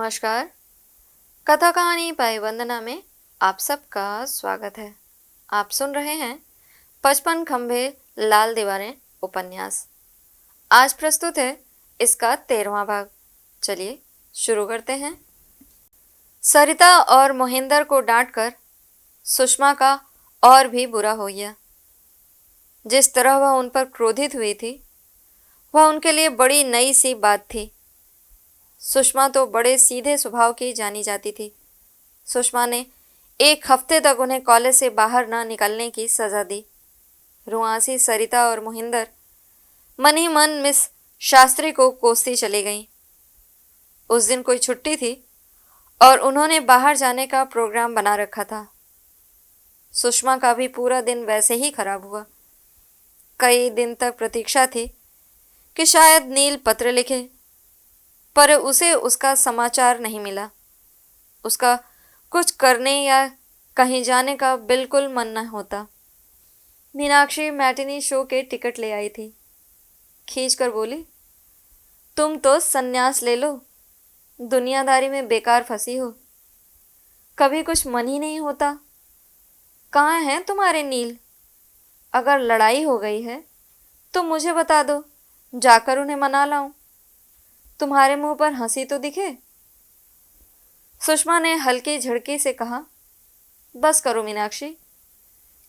नमस्कार। कथा कहानी पाई वंदना में आप सबका स्वागत है। आप सुन रहे हैं 55 खंभे लाल दीवारें उपन्यास। आज प्रस्तुत है इसका 13वां भाग। चलिए शुरू करते हैं। सरिता और मोहिंदर को डांटकर सुषमा का और भी बुरा हो गया। जिस तरह वह उन पर क्रोधित हुई थी वह उनके लिए बड़ी नई सी बात थी। सुषमा तो बड़े सीधे स्वभाव की जानी जाती थी। सुषमा ने 1 हफ्ते तक उन्हें कॉलेज से बाहर न निकलने की सजा दी। रुआसी सरिता और मोहिंदर मन ही मन मिस शास्त्री को कोसती चली गईं। उस दिन कोई छुट्टी थी और उन्होंने बाहर जाने का प्रोग्राम बना रखा था। सुषमा का भी पूरा दिन वैसे ही खराब हुआ। कई दिन तक प्रतीक्षा थी कि शायद नील पत्र लिखे, पर उसे उसका समाचार नहीं मिला। उसका कुछ करने या कहीं जाने का बिल्कुल मन न होता। मीनाक्षी मैटिनी शो के टिकट ले आई थी। खींच कर बोली, तुम तो संन्यास ले लो, दुनियादारी में बेकार फंसी हो, कभी कुछ मन ही नहीं होता। कहाँ हैं तुम्हारे नील? अगर लड़ाई हो गई है तो मुझे बता दो, जाकर उन्हें मना लाऊं। तुम्हारे मुंह पर हंसी तो दिखे। सुषमा ने हल्की झड़की से कहा, बस करो मीनाक्षी,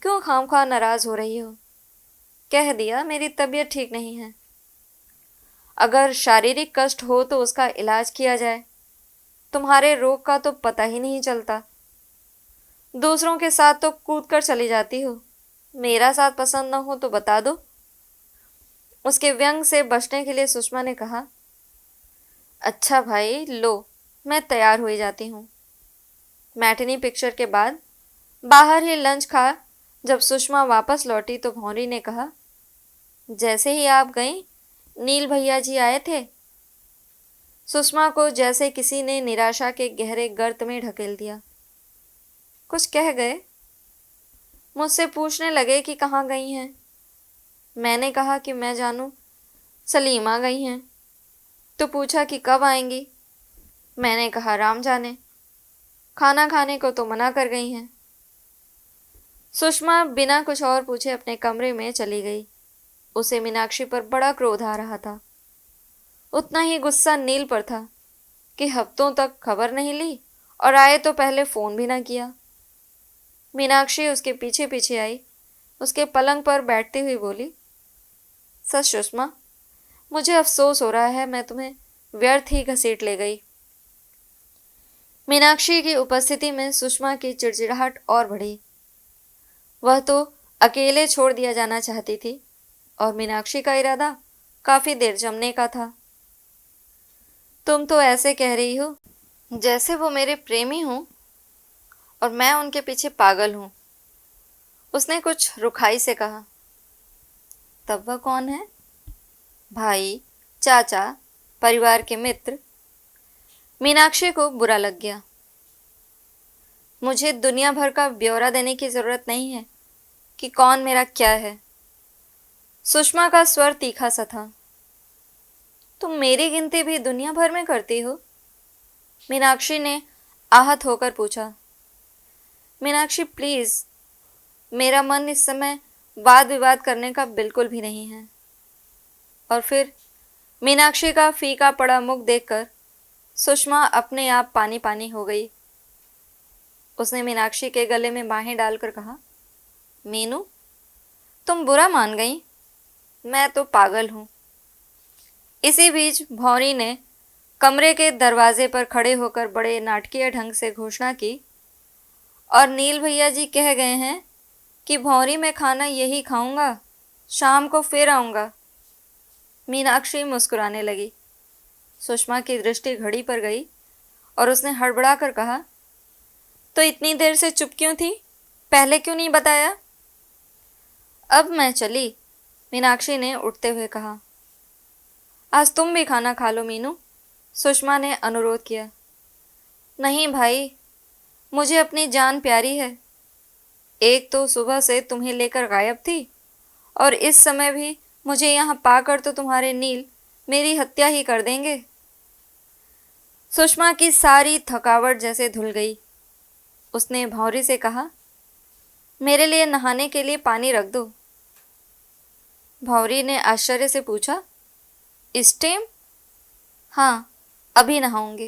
क्यों खामखा नाराज हो रही हो? कह दिया मेरी तबीयत ठीक नहीं है। अगर शारीरिक कष्ट हो तो उसका इलाज किया जाए। तुम्हारे रोग का तो पता ही नहीं चलता। दूसरों के साथ तो कूद कर चली जाती हो, मेरा साथ पसंद न हो तो बता दो। उसके व्यंग से बचने के लिए सुषमा ने कहा, अच्छा भाई लो, मैं तैयार हुई जाती हूँ। मैटिनी पिक्चर के बाद बाहर ही लंच खा जब सुषमा वापस लौटी तो भौरी ने कहा, जैसे ही आप गईं नील भैया जी आए थे। सुषमा को जैसे किसी ने निराशा के गहरे गर्त में ढकेल दिया। कुछ कह गए? मुझसे पूछने लगे कि कहाँ गई हैं। मैंने कहा कि मैं जानूं, सलीमा गई हैं। तो पूछा कि कब आएंगी। मैंने कहा राम जाने। खाना खाने को तो मना कर गई हैं। सुषमा बिना कुछ और पूछे अपने कमरे में चली गई। उसे मीनाक्षी पर बड़ा क्रोध आ रहा था। उतना ही गुस्सा नील पर था कि हफ्तों तक खबर नहीं ली और आए तो पहले फोन भी ना किया। मीनाक्षी उसके पीछे पीछे आई। उसके पलंग पर बैठती हुई बोली, सच सुषमा, मुझे अफसोस हो रहा है मैं तुम्हें व्यर्थ ही घसीट ले गई। मीनाक्षी की उपस्थिति में सुषमा की चिड़चिड़ाहट और बढ़ी। वह तो अकेले छोड़ दिया जाना चाहती थी और मीनाक्षी का इरादा काफी देर जमने का था। तुम तो ऐसे कह रही हो जैसे वो मेरे प्रेमी हूं और मैं उनके पीछे पागल हूं। उसने कुछ रुखाई से कहा। तब वह कौन है? भाई, चाचा, परिवार के मित्र? मीनाक्षी को बुरा लग गया। मुझे दुनिया भर का ब्यौरा देने की जरूरत नहीं है कि कौन मेरा क्या है। सुषमा का स्वर तीखा सा था। तुम मेरी गिनती भी दुनिया भर में करती हो? मीनाक्षी ने आहत होकर पूछा। मीनाक्षी प्लीज, मेरा मन इस समय वाद विवाद करने का बिल्कुल भी नहीं है। और फिर मीनाक्षी का फीका पड़ा मुख देखकर सुषमा अपने आप पानी पानी हो गई। उसने मीनाक्षी के गले में बाहें डालकर कहा, मीनू, तुम बुरा मान गई, मैं तो पागल हूं। इसी बीच भौरी ने कमरे के दरवाजे पर खड़े होकर बड़े नाटकीय ढंग से घोषणा की, और नील भैया जी कह गए हैं कि भौरी में खाना यही खाऊंगा, शाम को फिर आऊंगा। मीनाक्षी मुस्कुराने लगी। सुषमा की दृष्टि घड़ी पर गई और उसने हड़बड़ा कर कहा, तो इतनी देर से चुप क्यों थी? पहले क्यों नहीं बताया? अब मैं चली, मीनाक्षी ने उठते हुए कहा। आज तुम भी खाना खा लो मीनू, सुषमा ने अनुरोध किया। नहीं भाई, मुझे अपनी जान प्यारी है। एक तो सुबह से तुम्हें लेकर गायब थी और इस समय भी मुझे यहाँ पाकर तो तुम्हारे नील मेरी हत्या ही कर देंगे। सुषमा की सारी थकावट जैसे धुल गई। उसने भौरी से कहा, मेरे लिए नहाने के लिए पानी रख दो। भौरी ने आश्चर्य से पूछा, इस टाइम? हाँ, अभी नहाऊंगी।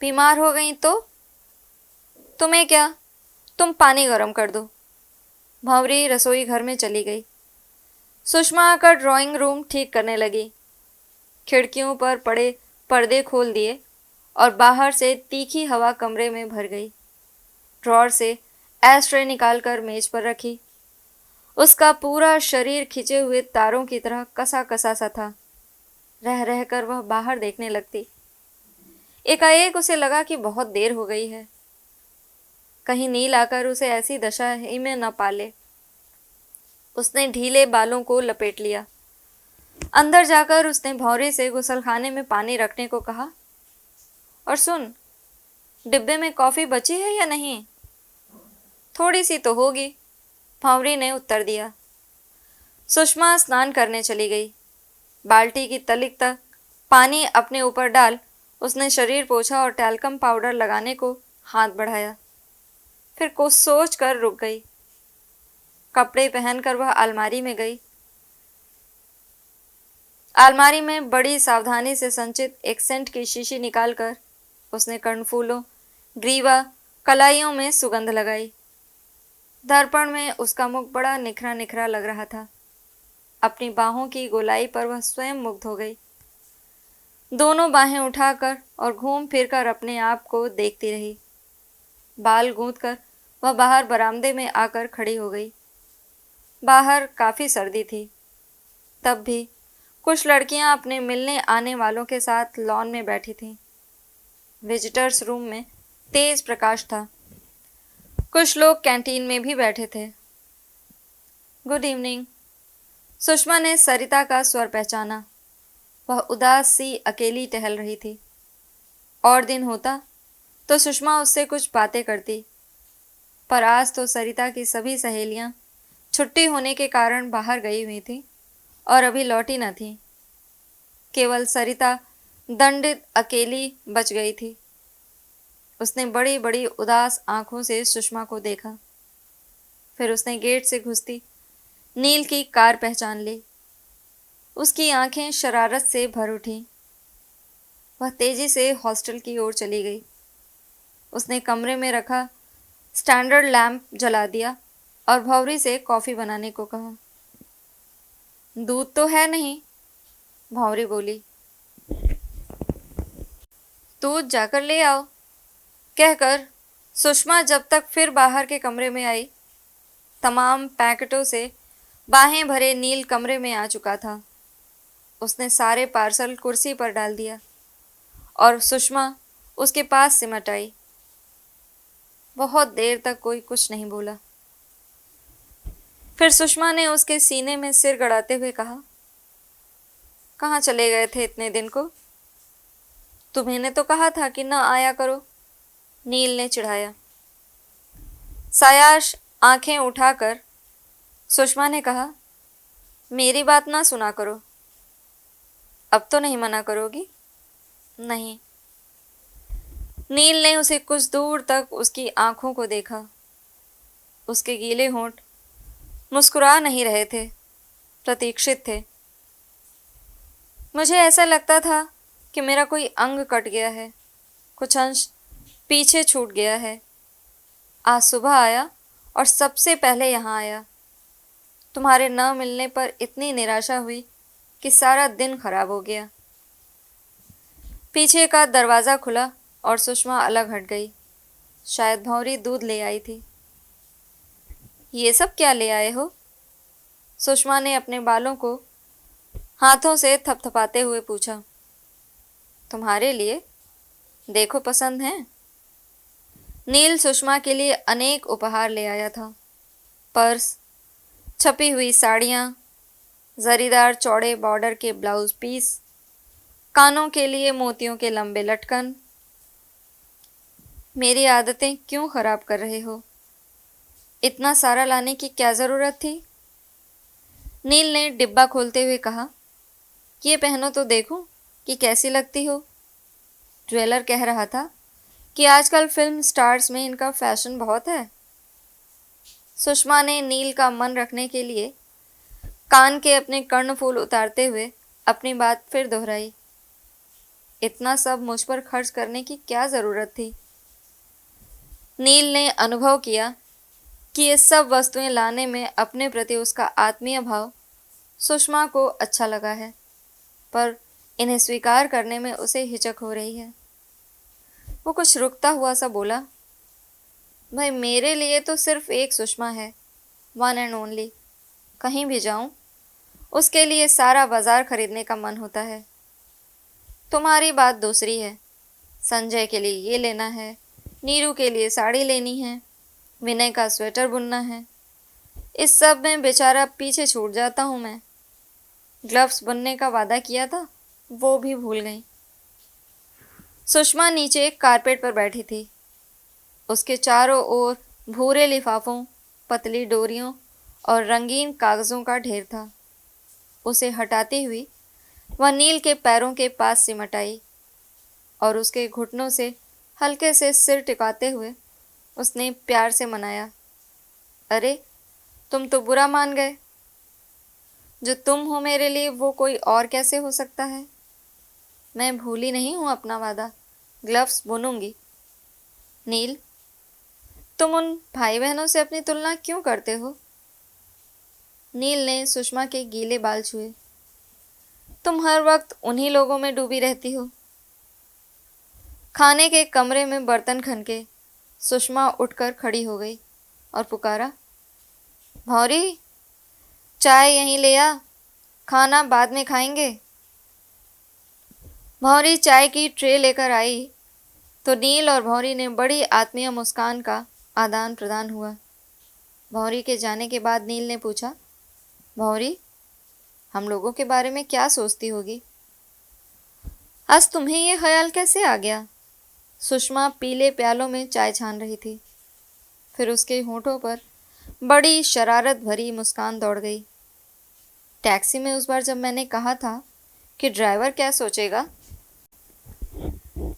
बीमार हो गई तो? तुम्हें क्या, तुम पानी गर्म कर दो। भौरी रसोई घर में चली गई। सुषमा आकर ड्राइंग रूम ठीक करने लगी। खिड़कियों पर पड़े पर्दे खोल दिए और बाहर से तीखी हवा कमरे में भर गई। ड्रॉर से एस्ट्रे निकालकर मेज पर रखी। उसका पूरा शरीर खिंचे हुए तारों की तरह कसा कसा सा था। रह रहकर वह बाहर देखने लगती। एकाएक उसे लगा कि बहुत देर हो गई है, कहीं नील आकर उसे ऐसी दशा ही में न पाले। उसने ढीले बालों को लपेट लिया। अंदर जाकर उसने भौरे से गुसलखाने में पानी रखने को कहा। और सुन, डिब्बे में कॉफी बची है या नहीं? थोड़ी सी तो होगी, भौरी ने उत्तर दिया। सुषमा स्नान करने चली गई। बाल्टी की तलिक तक पानी अपने ऊपर डाल उसने शरीर पोंछा और टैल्कम पाउडर लगाने को हाथ बढ़ाया। फिर कुछ सोच कर रुक गई। कपड़े पहनकर वह अलमारी में गई। अलमारी में बड़ी सावधानी से संचित एक सेंट की शीशी निकालकर उसने कर्णफूलों, ग्रीवा, कलाइयों में सुगंध लगाई। दर्पण में उसका मुख बड़ा निखरा निखरा लग रहा था। अपनी बाहों की गोलाई पर वह स्वयं मुग्ध हो गई। दोनों बाहें उठाकर और घूम फिरकर अपने आप को देखती रही। बाल गूंथकर वह बाहर बरामदे में आकर खड़ी हो गई। बाहर काफ़ी सर्दी थी। तब भी कुछ लड़कियां अपने मिलने आने वालों के साथ लॉन में बैठी थीं। विजिटर्स रूम में तेज प्रकाश था। कुछ लोग कैंटीन में भी बैठे थे। Good evening. सुषमा ने सरिता का स्वर पहचाना। वह उदास सी अकेली टहल रही थी। और दिन होता तो सुषमा उससे कुछ बातें करती, पर आज तो सरिता की सभी सहेलियां छुट्टी होने के कारण बाहर गई हुई थी और अभी लौटी न थी। केवल सरिता दंडित अकेली बच गई थी। उसने बड़ी बड़ी उदास आंखों से सुषमा को देखा। फिर उसने गेट से घुसती नील की कार पहचान ली। उसकी आंखें शरारत से भर उठी। वह तेजी से हॉस्टल की ओर चली गई। उसने कमरे में रखा स्टैंडर्ड लैंप जला दिया और भौरी से कॉफ़ी बनाने को कहा। दूध तो है नहीं, भौरी बोली। दूध जाकर ले आओ, कहकर सुषमा जब तक फिर बाहर के कमरे में आई, तमाम पैकेटों से बाहें भरे नील कमरे में आ चुका था। उसने सारे पार्सल कुर्सी पर डाल दिया और सुषमा उसके पास सिमट आई। बहुत देर तक कोई कुछ नहीं बोला। फिर सुषमा ने उसके सीने में सिर गड़ाते हुए कहा, कहाँ चले गए थे इतने दिन को? तुम्हें ने तो कहा था कि न आया करो, नील ने चिढ़ाया। सायाश आंखें उठाकर सुषमा ने कहा, मेरी बात ना सुना करो। अब तो नहीं मना करोगी? नहीं। नील ने उसे कुछ दूर तक उसकी आंखों को देखा। उसके गीले होंठ मुस्कुरा नहीं रहे थे, प्रतीक्षित थे। मुझे ऐसा लगता था कि मेरा कोई अंग कट गया है, कुछ अंश पीछे छूट गया है। आज सुबह आया और सबसे पहले यहाँ आया। तुम्हारे न मिलने पर इतनी निराशा हुई कि सारा दिन खराब हो गया। पीछे का दरवाज़ा खुला और सुषमा अलग हट गई। शायद भौरी दूध ले आई थी। ये सब क्या ले आए हो? सुषमा ने अपने बालों को हाथों से थपथपाते हुए पूछा। तुम्हारे लिए, देखो पसंद है। नील सुषमा के लिए अनेक उपहार ले आया था। पर्स, छपी हुई साड़ियाँ, जरीदार चौड़े बॉर्डर के ब्लाउज पीस, कानों के लिए मोतियों के लंबे लटकन। मेरी आदतें क्यों खराब कर रहे हो? इतना सारा लाने की क्या ज़रूरत थी? नील ने डिब्बा खोलते हुए कहा, ये पहनो तो देखूं कि कैसी लगती हो। ज्वेलर कह रहा था कि आजकल फिल्म स्टार्स में इनका फैशन बहुत है। सुषमा ने नील का मन रखने के लिए कान के अपने कर्णफूल उतारते हुए अपनी बात फिर दोहराई। इतना सब मुझ पर खर्च करने की क्या जरूरत थी? नील ने अनुभव किया कि ये सब वस्तुएं लाने में अपने प्रति उसका आत्मीय भाव सुषमा को अच्छा लगा है, पर इन्हें स्वीकार करने में उसे हिचक हो रही है। वो कुछ रुकता हुआ सा बोला, भाई मेरे लिए तो सिर्फ एक सुषमा है, वन एंड ओनली। कहीं भी जाऊं उसके लिए सारा बाजार खरीदने का मन होता है। तुम्हारी बात दूसरी है। संजय के लिए ये लेना है, नीरू के लिए साड़ी लेनी है, विनय का स्वेटर बुनना है। इस सब में बेचारा पीछे छूट जाता हूँ मैं। ग्लव्स बुनने का वादा किया था, वो भी भूल गई। सुषमा नीचे कारपेट पर बैठी थी। उसके चारों ओर भूरे लिफाफों, पतली डोरियों और रंगीन कागजों का ढेर था। उसे हटाती हुई वह नील के पैरों के पास सिमट आई और उसके घुटनों से हल्के से सिर टिकाते हुए उसने प्यार से मनाया, अरे तुम तो बुरा मान गए। जो तुम हो मेरे लिए वो कोई और कैसे हो सकता है? मैं भूली नहीं हूं अपना वादा, ग्लव्स बुनूंगी। नील, तुम उन भाई बहनों से अपनी तुलना क्यों करते हो? नील ने सुषमा के गीले बाल छुए। तुम हर वक्त उन्हीं लोगों में डूबी रहती हो। खाने के कमरे में बर्तन खनके सुषमा उठकर खड़ी हो गई और पुकारा, भौरी, चाय यहीं ले आ, खाना बाद में खाएंगे। भौरी चाय की ट्रे लेकर आई तो नील और भौरी ने बड़ी आत्मीय मुस्कान का आदान प्रदान हुआ। भौरी के जाने के बाद नील ने पूछा, भौरी, हम लोगों के बारे में क्या सोचती होगी? आज तुम्हें ये ख्याल कैसे आ गया? सुषमा पीले प्यालों में चाय छान रही थी। फिर उसके होठों पर बड़ी शरारत भरी मुस्कान दौड़ गई। टैक्सी में उस बार जब मैंने कहा था कि ड्राइवर क्या सोचेगा,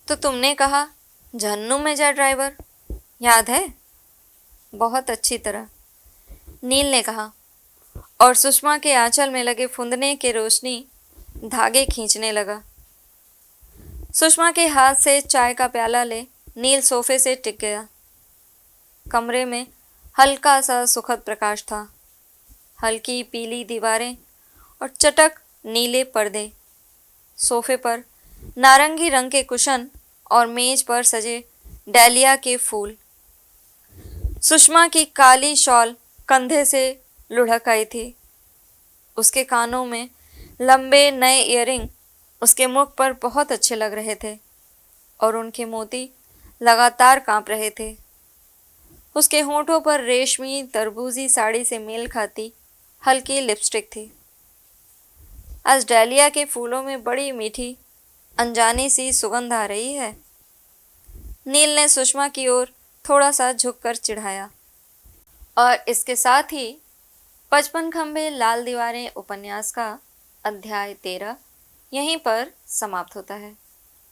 तो तुमने कहा जहन्नुम में जा ड्राइवर, याद है? बहुत अच्छी तरह, नील ने कहा और सुषमा के आंचल में लगे फुंदने के रोशनी धागे खींचने लगा। सुषमा के हाथ से चाय का प्याला ले नील सोफे से टिक गया। कमरे में हल्का सा सुखद प्रकाश था। हल्की पीली दीवारें और चटक नीले पर्दे। सोफे पर नारंगी रंग के कुशन और मेज पर सजे डालिया के फूल। सुषमा की काली शॉल कंधे से लुढ़क आई थी। उसके कानों में लंबे नए इयररिंग उसके मुख पर बहुत अच्छे लग रहे थे और उनके मोती लगातार कांप रहे थे। उसके होठों पर रेशमी तरबूजी साड़ी से मेल खाती हल्की लिपस्टिक थी। आज डालिया के फूलों में बड़ी मीठी अनजानी सी सुगंध आ रही है। नील ने सुषमा की ओर थोड़ा सा झुककर चिढ़ाया। और इसके साथ ही 55 खंबे लाल दीवारें उपन्यास का अध्याय 13 यहीं पर समाप्त होता है।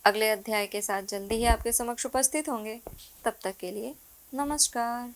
अगले अध्याय के साथ जल्दी ही आपके समक्ष उपस्थित होंगे। तब तक के लिए नमस्कार।